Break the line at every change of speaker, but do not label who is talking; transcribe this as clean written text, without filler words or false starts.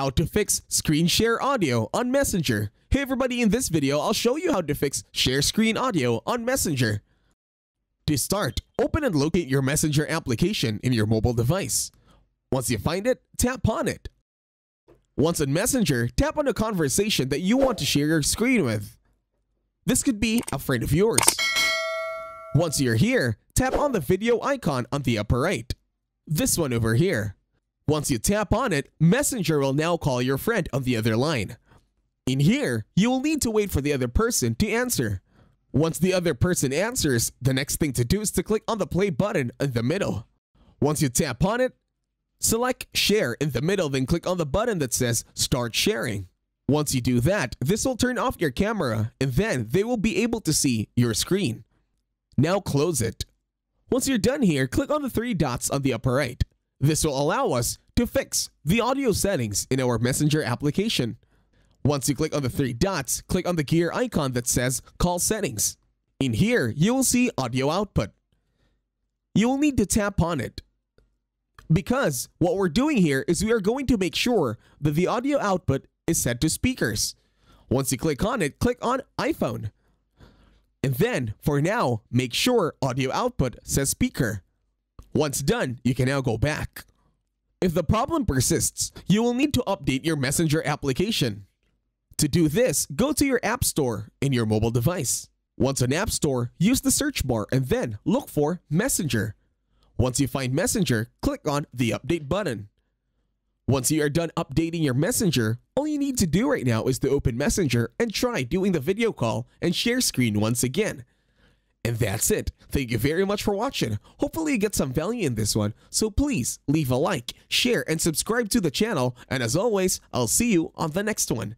How to fix screen share audio on Messenger. Hey everybody, in this video, I'll show you how to fix share screen audio on Messenger. To start, open and locate your Messenger application in your mobile device. Once you find it, tap on it. Once in Messenger, tap on a conversation that you want to share your screen with. This could be a friend of yours. Once you're here, tap on the video icon on the upper right. This one over here. Once you tap on it, Messenger will now call your friend on the other line. In here, you will need to wait for the other person to answer. Once the other person answers, the next thing to do is to click on the play button in the middle. Once you tap on it, select Share in the middle, then click on the button that says Start Sharing. Once you do that, this will turn off your camera and then they will be able to see your screen. Now close it. Once you're done here, click on the three dots on the upper right. This will allow us to fix the audio settings in our Messenger application. Once you click on the three dots, click on the gear icon that says Call Settings. In here, you will see Audio Output. You will need to tap on it, because what we're doing here is we are going to make sure that the audio output is set to speakers. Once you click on it, click on iPhone. And then, for now, make sure Audio Output says Speaker. Once done, you can now go back. If the problem persists, you will need to update your Messenger application. To do this, go to your App Store in your mobile device. Once in App Store, use the search bar and then look for Messenger. Once you find Messenger, click on the Update button. Once you are done updating your Messenger, all you need to do right now is to open Messenger and try doing the video call and share screen once again. And that's it. Thank you very much for watching. Hopefully you get some value in this one, so please leave a like, share, and subscribe to the channel. And as always, I'll see you on the next one.